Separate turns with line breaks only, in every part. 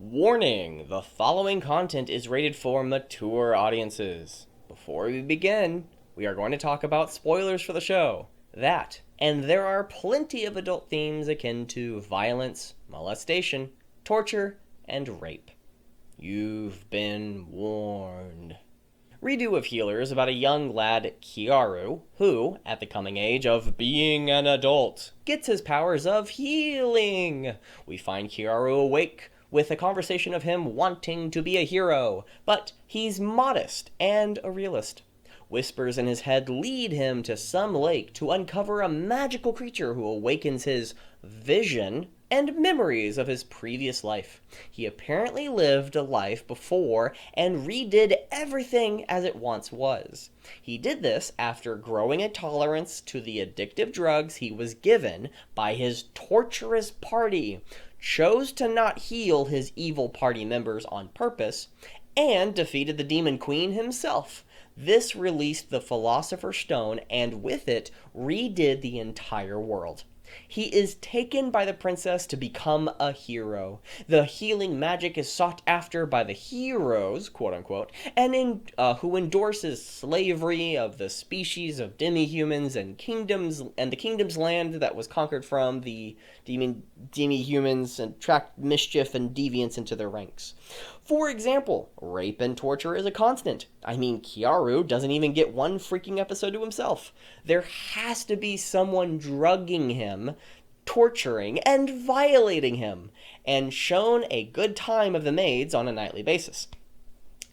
Warning, the following content is rated for mature audiences. Before we begin, we are going to talk about spoilers for the show. That, and there are plenty of adult themes akin to violence, molestation, torture, and rape. You've been warned. Redo of Healer is about a young lad, Kiaru, who, at the coming age of being an adult, gets his powers of healing. We find Kiaru awake, with a conversation of him wanting to be a hero, but he's modest and a realist. Whispers in his head lead him to some lake to uncover a magical creature who awakens his vision and memories of his previous life. He apparently lived a life before and redid everything as it once was. He did this after growing a tolerance to the addictive drugs he was given by his torturous party, chose to not heal his evil party members on purpose, and defeated the Demon Queen himself. This released the Philosopher's Stone and with it redid the entire world. He is taken by the princess to become a hero. The healing magic is sought after by the heroes, quote unquote, who endorses slavery of the species of demi-humans and the kingdom's land that was conquered from the demi-humans and tracked mischief and deviance into their ranks. For example, rape and torture is a constant. Kiaru doesn't even get one freaking episode to himself. There has to be someone drugging him, torturing, and violating him, and shown a good time of the maids on a nightly basis.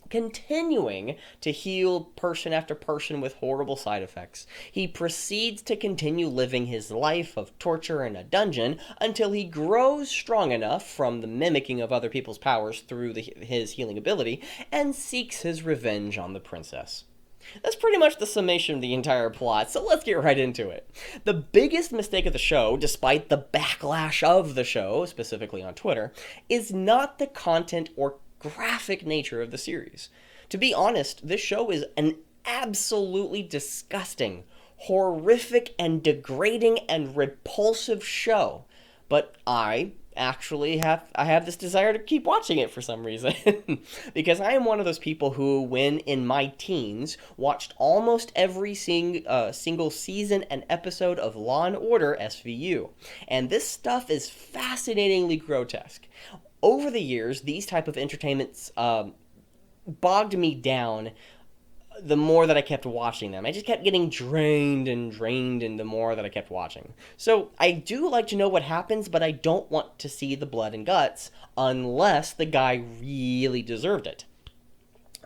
Continuing to heal person after person with horrible side effects, he proceeds to continue living his life of torture in a dungeon until he grows strong enough from the mimicking of other people's powers through his healing ability and seeks his revenge on the princess. That's pretty much the summation of the entire plot, so let's get right into it. The biggest mistake of the show, despite the backlash of the show, specifically on Twitter, is not the content or graphic nature of the series. To be honest, this show is an absolutely disgusting, horrific, and degrading and repulsive show. But I have this desire to keep watching it for some reason. Because I am one of those people who, when in my teens, watched almost every single season and episode of Law & Order SVU. And this stuff is fascinatingly grotesque. Over the years, these type of entertainments bogged me down the more that I kept watching them. I just kept getting drained and the more that I kept watching. So I do like to know what happens, but I don't want to see the blood and guts unless the guy really deserved it.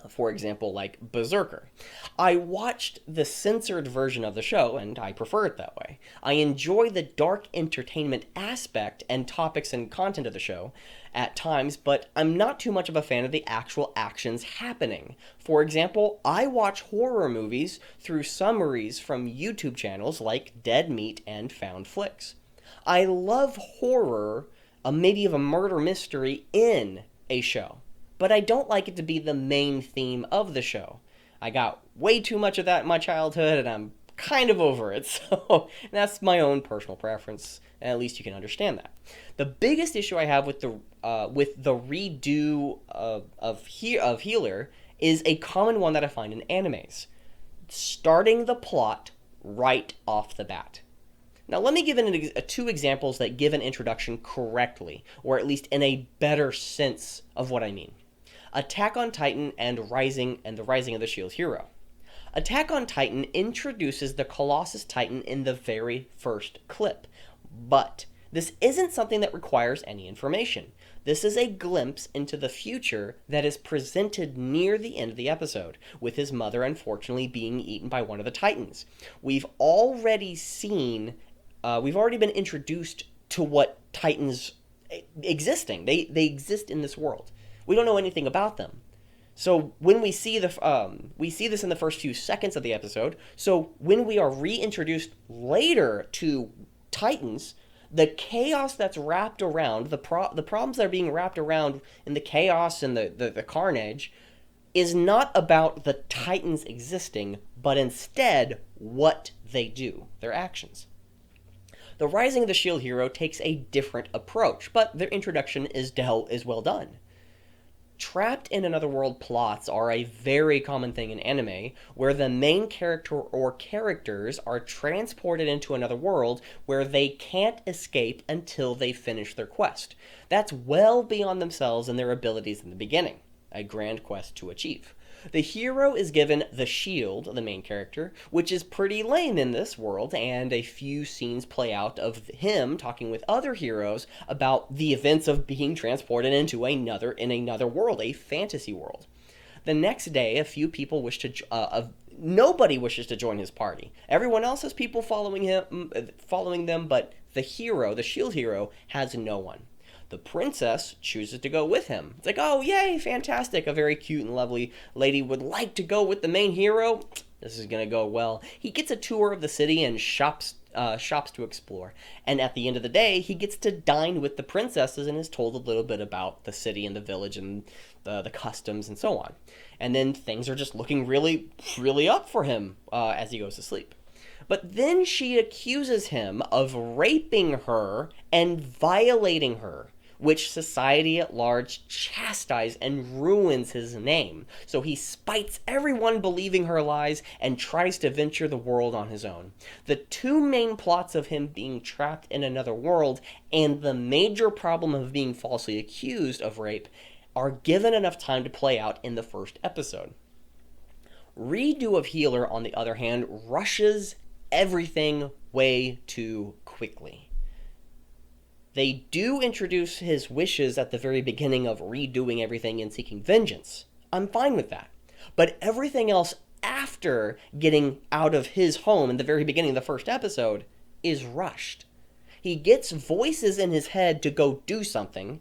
For example, like Berserker. I watched the censored version of the show, and I prefer it that way. I enjoy the dark entertainment aspect and topics and content of the show at times, but I'm not too much of a fan of the actual actions happening. For example, I watch horror movies through summaries from YouTube channels like Dead Meat and Found Flicks. I love horror, maybe of a murder mystery in a show, but I don't like it to be the main theme of the show. I got way too much of that in my childhood, and I'm kind of over it, so that's my own personal preference, and at least you can understand that. The biggest issue I have with the redo of Healer is a common one that I find in animes. Starting the plot right off the bat. Now, let me give two examples that give an introduction correctly, or at least in a better sense of what I mean. Attack on Titan and the Rising of the Shield Hero. Attack on Titan introduces the Colossus Titan in the very first clip, but this isn't something that requires any information. This is a glimpse into the future that is presented near the end of the episode, with his mother unfortunately being eaten by one of the Titans. We've already been introduced to what Titans existing. They exist in this world. We don't know anything about them. So when we see this in the first few seconds of the episode. So when we are reintroduced later to Titans, the chaos that's wrapped around the problems that are being wrapped around in the chaos and the carnage is not about the Titans existing, but instead what they do, their actions. The Rising of the Shield Hero takes a different approach, but their introduction is well done. Trapped in another world plots are a very common thing in anime, where the main character or characters are transported into another world where they can't escape until they finish their quest. That's well beyond themselves and their abilities in the beginning, a grand quest to achieve. The hero is given the shield, the main character, which is pretty lame in this world, and a few scenes play out of him talking with other heroes about the events of being transported into another world, a fantasy world. The next day, a few people wish to nobody wishes to join his party. Everyone else has people following them, but the hero, the shield hero, has no one. The princess chooses to go with him. It's like, oh, yay, fantastic. A very cute and lovely lady would like to go with the main hero. This is going to go well. He gets a tour of the city and shops to explore. And at the end of the day, he gets to dine with the princesses and is told a little bit about the city and the village and the customs and so on. And then things are just looking really, really up for him as he goes to sleep. But then she accuses him of raping her and violating her, which society at large chastises and ruins his name. So he spites everyone believing her lies and tries to venture the world on his own. The two main plots of him being trapped in another world and the major problem of being falsely accused of rape are given enough time to play out in the first episode. Redo of Healer, on the other hand, rushes everything way too quickly. They do introduce his wishes at the very beginning of redoing everything and seeking vengeance. I'm fine with that. But everything else after getting out of his home in the very beginning of the first episode is rushed. He gets voices in his head to go do something,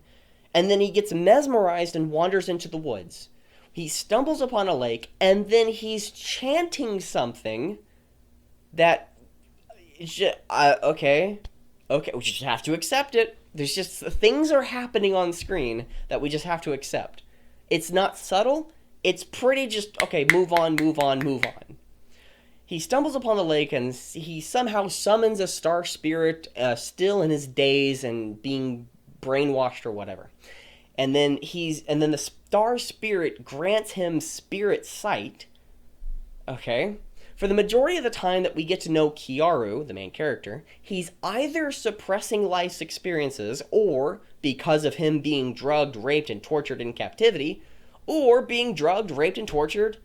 and then he gets mesmerized and wanders into the woods. He stumbles upon a lake, and then he's chanting something that, okay, we just have to accept it. There's just, things are happening on screen that we just have to accept. It's not subtle, it's pretty just, okay, move on. He stumbles upon the lake and he somehow summons a star spirit still in his daze and being brainwashed or whatever. And then the star spirit grants him spirit sight. Okay? For the majority of the time that we get to know Kiaru, the main character, he's either suppressing life's experiences, or, because of him being drugged, raped, and tortured in captivity, or being drugged, raped, and tortured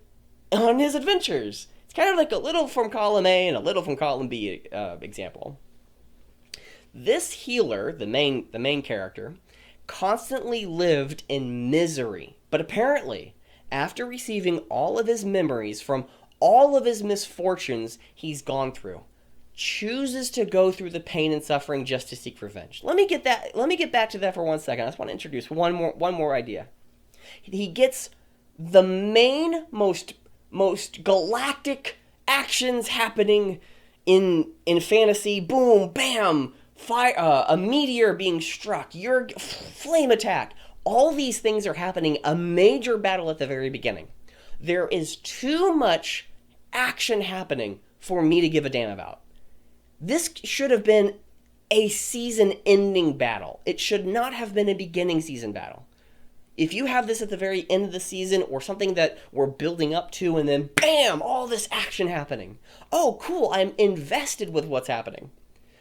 on his adventures. It's kind of like a little from column A and a little from column B example. This healer, the main character, constantly lived in misery, but apparently, after receiving all of his memories from all of his misfortunes he's gone through, chooses to go through the pain and suffering just to seek revenge. Let me get back to that for 1 second. I just want to introduce one more idea. He gets the main most galactic actions happening in fantasy. Boom, bam, fire, a meteor being struck, your flame attack. All these things are happening, a major battle at the very beginning. There is too much action happening for me to give a damn about. This should have been a season-ending battle. It should not have been a beginning season battle. If you have this at the very end of the season, or something that we're building up to, and then bam, all this action happening. Oh, cool, I'm invested with what's happening.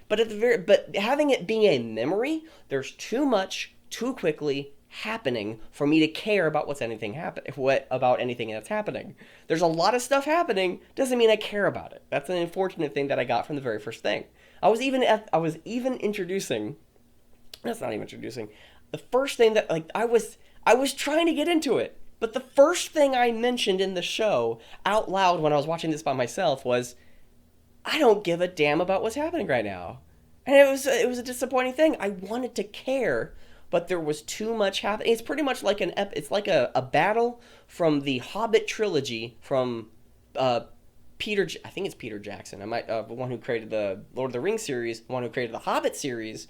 But having it being a memory, there's too much, too quickly happening for me to care about anything that's happening. There's a lot of stuff happening, doesn't mean I care about it. That's an unfortunate thing that I got from the very first thing. I was even introducing. That's not even introducing. The first thing that I was trying to get into it, but the first thing I mentioned in the show out loud when I was watching this by myself was, I don't give a damn about what's happening right now. And it was a disappointing thing. I wanted to care, but there was too much happening. It's pretty much like a battle from the Hobbit trilogy from I think it's Peter Jackson. The one who created the Lord of the Rings series, the one who created the Hobbit series.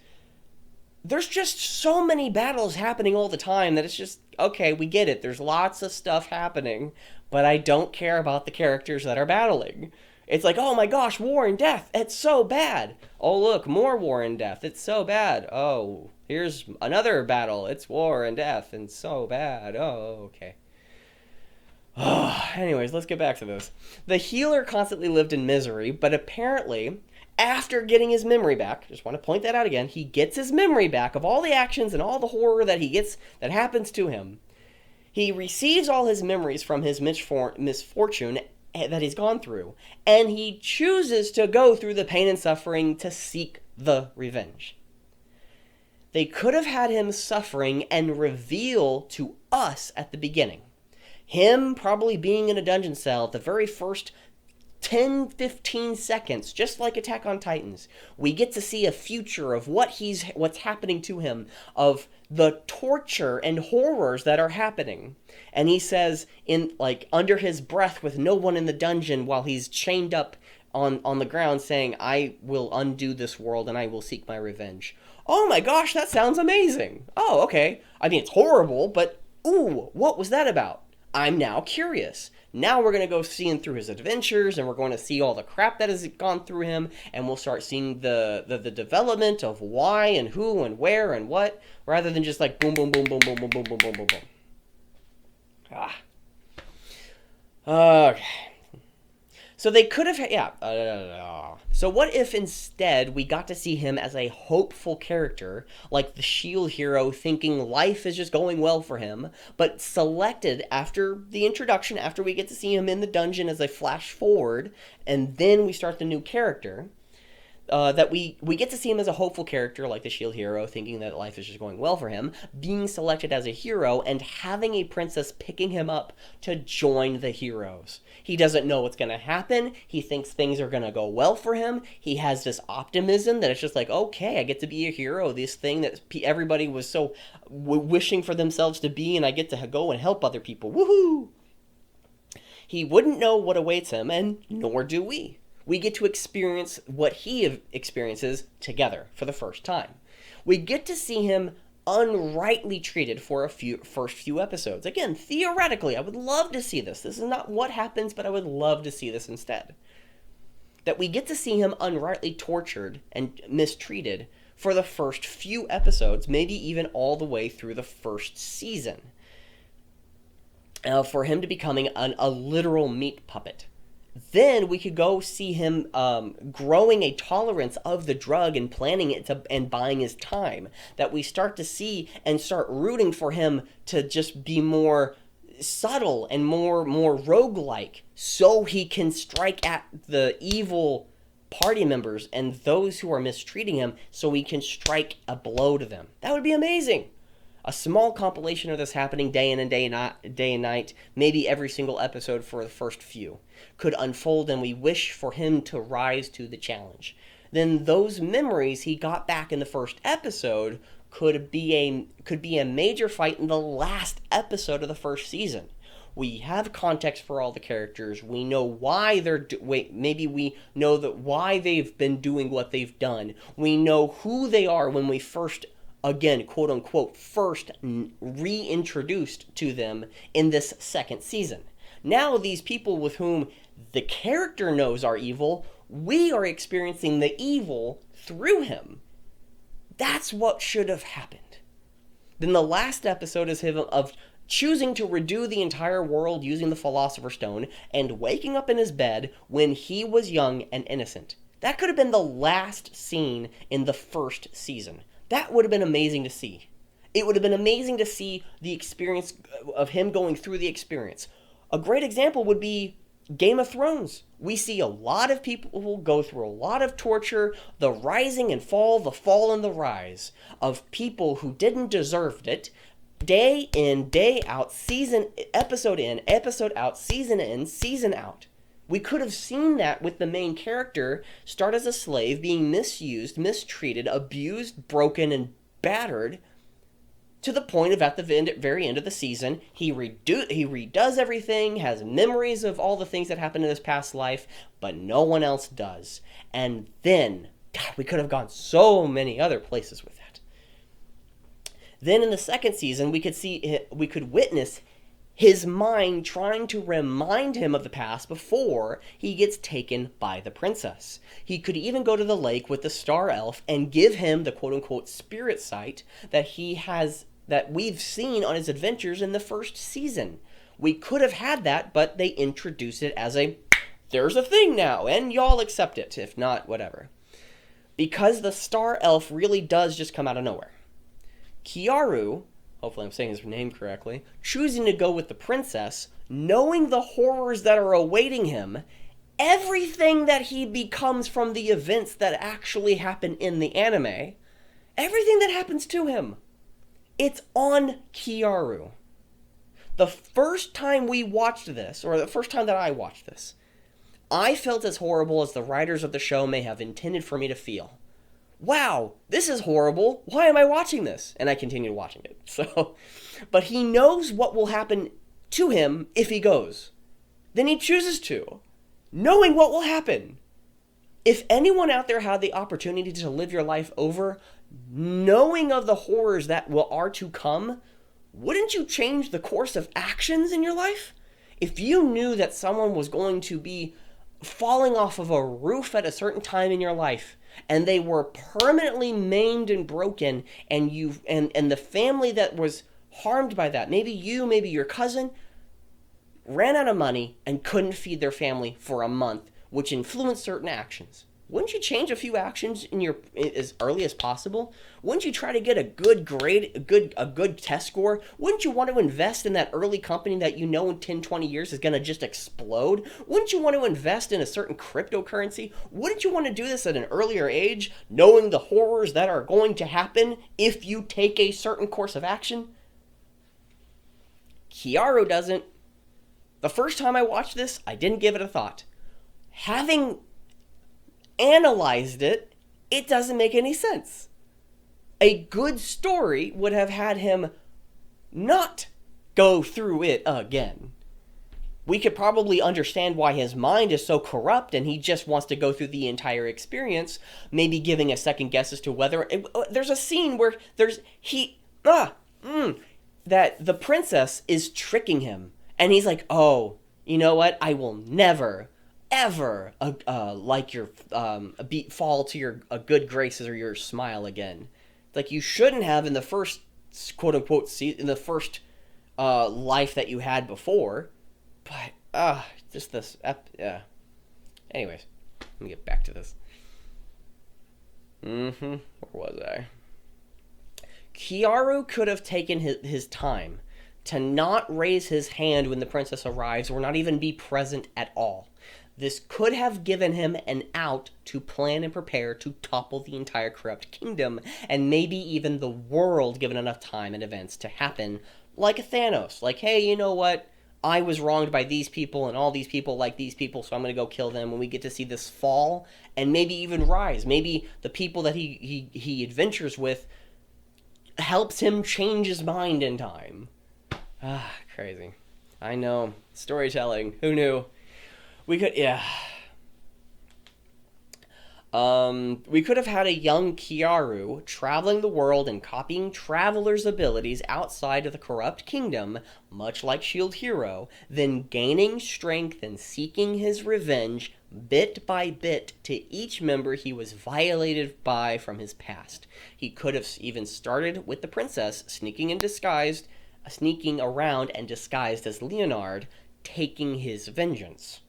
There's just so many battles happening all the time that it's just, okay, we get it. There's lots of stuff happening, but I don't care about the characters that are battling. It's like, oh my gosh, war and death, it's so bad. Oh look, more war and death, it's so bad. Oh, Here's another battle. It's war and death and so bad. Oh, okay. Anyways, let's get back to this. The healer constantly lived in misery, but apparently, after getting his memory back, just want to point that out again, he gets his memory back of all the actions and all the horror that that happens to him. He receives all his memories from his misfortune that he's gone through, and he chooses to go through the pain and suffering to seek the revenge. They could have had him suffering and reveal to us at the beginning. Him probably being in a dungeon cell at the very first 10-15 seconds, just like Attack on Titans. We get to see a future of what's happening to him, of the torture and horrors that are happening. And he says, under his breath with no one in the dungeon while he's chained up on the ground, saying, I will undo this world and I will seek my revenge. Oh my gosh, that sounds amazing. Oh, okay. I mean, it's horrible, but ooh, what was that about? I'm now curious. Now we're going to go seeing through his adventures, and we're going to see all the crap that has gone through him, and we'll start seeing the development of why and who and where and what, rather than just like boom, boom, boom, boom, boom, boom, boom, boom, boom, boom, boom. Okay. So they could have, So what if instead we got to see him as a hopeful character, like the shield hero thinking life is just going well for him, but selected after the introduction, after we get to see him in the dungeon as a flash forward, and then we start the new character, that we get to see him as a hopeful character, like the shield hero, thinking that life is just going well for him, being selected as a hero, and having a princess picking him up to join the heroes. He doesn't know what's going to happen. He thinks things are going to go well for him. He has this optimism that it's just like, okay, I get to be a hero, this thing that everybody was so wishing for themselves to be, and I get to go and help other people. Woohoo! He wouldn't know what awaits him, and nor do we. We get to experience what he experiences together for the first time. We get to see him unrightly treated for first few episodes. Again, theoretically, I would love to see this. This is not what happens, but I would love to see this instead. That we get to see him unrightly tortured and mistreated for the first few episodes, maybe even all the way through the first season. For him to becoming a literal meat puppet. Then we could go see him growing a tolerance of the drug and planning it and buying his time. That we start to see and start rooting for him to just be more subtle and more roguelike, so he can strike at the evil party members and those who are mistreating him, so he can strike a blow to them. That would be amazing. A small compilation of this happening day in and day and night, maybe every single episode for the first few, could unfold, and we wish for him to rise to the challenge. Then those memories he got back in the first episode could be a major fight in the last episode of the first season. We have context for all the characters. We know why we know that why they've been doing what they've done. We know who they are when we first, again, quote unquote, first reintroduced to them in this second season. Now these people with whom the character knows are evil, we are experiencing the evil through him. That's what should have happened. Then the last episode is him of choosing to redo the entire world using the Philosopher's Stone and waking up in his bed when he was young and innocent. That could have been the last scene in the first season. That would have been amazing to see. It would have been amazing to see the experience of him going through the experience. A great example would be Game of Thrones. We see a lot of people go through a lot of torture, the rising and fall, the fall and the rise of people who didn't deserve it, day in, day out, episode in, episode out, season in, season out. We could have seen that with the main character start as a slave, being misused, mistreated, abused, broken, and battered, to the point of at the very end of the season, he redoes everything, has memories of all the things that happened in his past life, but no one else does. And then, God, we could have gone so many other places with that. Then in the second season, we could witness his mind trying to remind him of the past before he gets taken by the princess. He could even go to the lake with the star elf and give him the quote-unquote spirit sight that we've seen on his adventures in the first season. We could have had that, but they introduced it as there's a thing now, and y'all accept it. If not, whatever. Because the star elf really does just come out of nowhere. Kiaru, hopefully I'm saying his name correctly, choosing to go with the princess, knowing the horrors that are awaiting him, everything that he becomes from the events that actually happen in the anime, everything that happens to him, it's on Kiaru. The first time we watched this, or the first time that I watched this, I felt as horrible as the writers of the show may have intended for me to feel. Wow, this is horrible. Why am I watching this? And I continued watching it. But he knows what will happen to him if he goes. Then he chooses to, knowing what will happen. If anyone out there had the opportunity to live your life over, knowing of the horrors that are to come, wouldn't you change the course of actions in your life? If you knew that someone was going to be falling off of a roof at a certain time in your life, and they were permanently maimed and broken, and the family that was harmed by that, maybe you, maybe your cousin, ran out of money and couldn't feed their family for a month, which influenced certain actions. Wouldn't you change a few actions as early as possible? Wouldn't you try to get a good grade, a good test score? Wouldn't you want to invest in that early company that you know in 10, 20 years is going to just explode? Wouldn't you want to invest in a certain cryptocurrency? Wouldn't you want to do this at an earlier age, knowing the horrors that are going to happen if you take a certain course of action? Kiaru doesn't. The first time I watched this, I didn't give it a thought. Having analyzed it, it doesn't make any sense. A good story would have had him not go through it again. We could probably understand why his mind is so corrupt and he just wants to go through the entire experience, maybe giving a second guess as to whether there's a scene where that the princess is tricking him, and he's like, oh, you know what, I will never ever fall to your good graces or your smile again. Like, you shouldn't have in the first quote unquote in the first life that you had before, but just this anyways, let me get back to this. Where was I? Kiaru could have taken his time to not raise his hand when the princess arrives, or not even be present at all. This could have given him an out to plan and prepare to topple the entire corrupt kingdom, and maybe even the world, given enough time and events to happen, like a Thanos. Like, hey, you know what? I was wronged by these people, and all these people like these people, so I'm going to go kill them. When we get to see this fall, and maybe even rise. Maybe the people that he adventures with helps him change his mind in time. Crazy. I know. Storytelling. Who knew? We could have had a young Kiaru traveling the world and copying travelers' abilities outside of the corrupt kingdom, much like Shield Hero, then gaining strength and seeking his revenge bit by bit to each member he was violated by from his past. He could have even started with the princess, sneaking around and disguised as Leonard, taking his vengeance.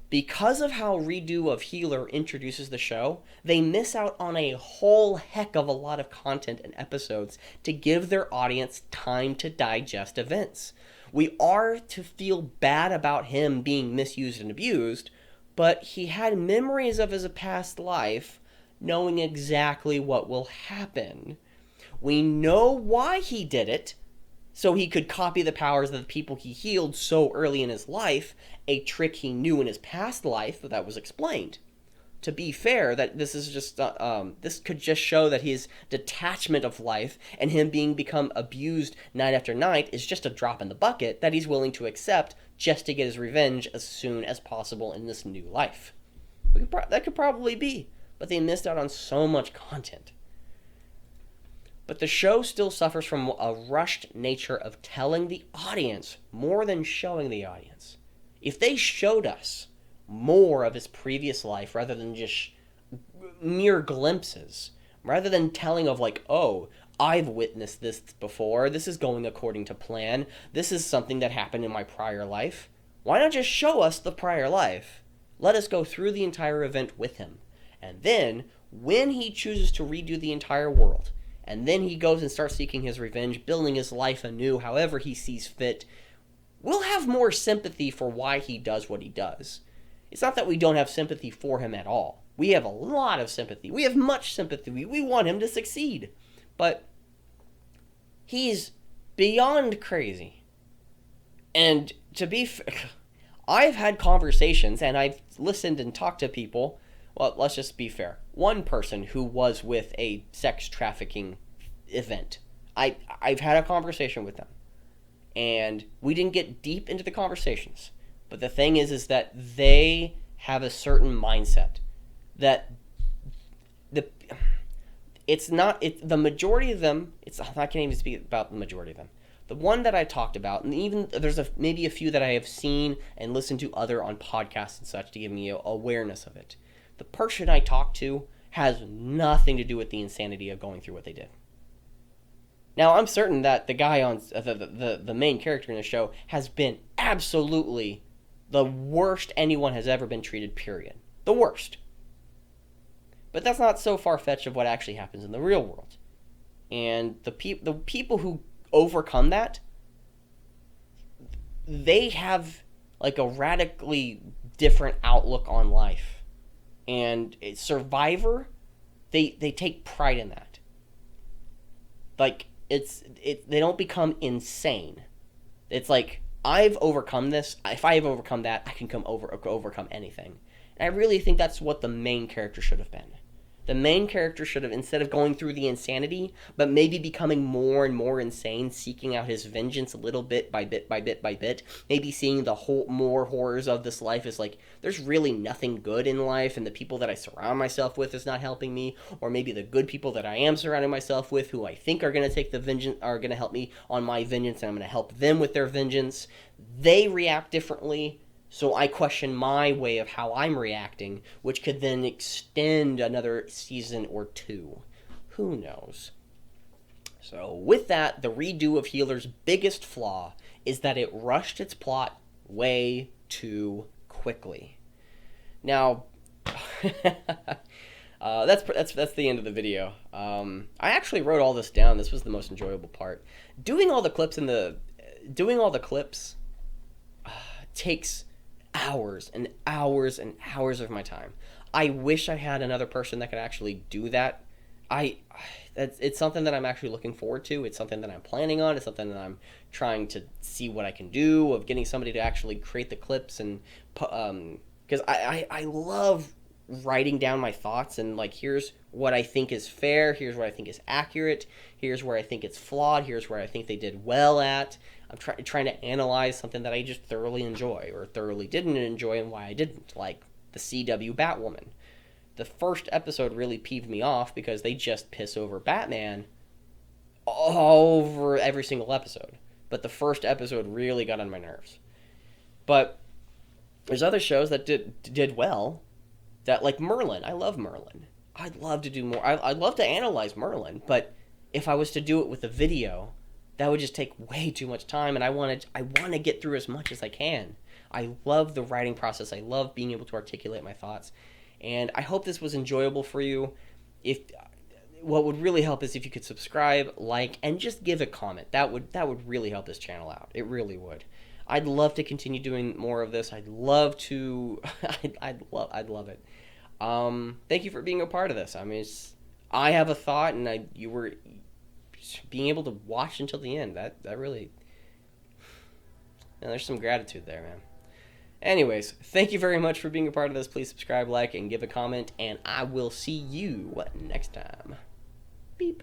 Because of how Redo of Healer introduces the show, they miss out on a whole heck of a lot of content and episodes to give their audience time to digest events. We are to feel bad about him being misused and abused, but he had memories of his past life, knowing exactly what will happen. We know why he did it, so he could copy the powers of the people he healed so early in his life, a trick he knew in his past life that was explained. To be fair, that this is just this could just show that his detachment of life and him become abused night after night is just a drop in the bucket that he's willing to accept just to get his revenge as soon as possible in this new life. That could probably be, but they missed out on so much content. But the show still suffers from a rushed nature of telling the audience more than showing the audience. If they showed us more of his previous life rather than just mere glimpses, rather than telling of like, oh, I've witnessed this before, this is going according to plan, this is something that happened in my prior life, why not just show us the prior life? Let us go through the entire event with him. And then, when he chooses to redo the entire world, and then he goes and starts seeking his revenge, building his life anew however he sees fit, we'll have more sympathy for why he does what he does. It's not that we don't have sympathy for him at all. We have a lot of sympathy. We have much sympathy. We want him to succeed. But he's beyond crazy. And to be I've had conversations and I've listened and talked to people. Well, let's just be fair. One person who was with a sex trafficking event. I've had a conversation with them. And we didn't get deep into the conversations. But the thing is that they have a certain mindset that the majority of them, I can't even speak about the majority of them. The one that I talked about, and even there's maybe a few that I have seen and listened to other on podcasts and such to give me awareness of it. The person I talked to has nothing to do with the insanity of going through what they did. Now, I'm certain that the guy on the main character in the show has been absolutely the worst anyone has ever been treated, period. The worst. But that's not so far-fetched of what actually happens in the real world. And the people who overcome that, they have like a radically different outlook on life. And Survivor, they take pride in that. Like, they don't become insane. It's like, I've overcome this. If I have overcome that, I can overcome anything. And I really think that's what the main character should have been. The main character should have, instead of going through the insanity, but maybe becoming more and more insane, seeking out his vengeance a little bit by bit by bit by bit, maybe seeing the more horrors of this life as like, there's really nothing good in life, and the people that I surround myself with is not helping me, or maybe the good people that I am surrounding myself with, who I think are going to take the vengeance, are going to help me on my vengeance, and I'm going to help them with their vengeance. They react differently. So I question my way of how I'm reacting, which could then extend another season or two. Who knows? So with that, the redo of Healer's biggest flaw is that it rushed its plot way too quickly. Now, that's the end of the video. I actually wrote all this down. This was the most enjoyable part. Doing all the clips takes hours and hours and hours of my time. I wish I had another person that could actually do that. It's something that I'm actually looking forward to. It's something that I'm planning on. It's something that I'm trying to see what I can do, of getting somebody to actually create the clips, and because I love writing down my thoughts and like, here's what I think is fair, here's what I think is accurate, here's where I think it's flawed, here's where I think they did well at. I'm trying to analyze something that I just thoroughly enjoy or thoroughly didn't enjoy and why I didn't, like the CW Batwoman. The first episode really peeved me off because they just piss over Batman all over every single episode. But the first episode really got on my nerves. But there's other shows that did well, that like Merlin. I love Merlin. I'd love to do more. I'd love to analyze Merlin, but if I was to do it with a video, that would just take way too much time, and I want to get through as much as I can. I love the writing process. I love being able to articulate my thoughts, and I hope this was enjoyable for you. What would really help is if you could subscribe, like, and just give a comment. That would really help this channel out. It really would. I'd love to continue doing more of this. I'd love to. I'd love it. Thank you for being a part of this. I mean, I have a thought, and you were being able to watch until the end. That really. There's some gratitude there, man. Anyways, thank you very much for being a part of this. Please subscribe, like, and give a comment, and I will see you next time. Beep.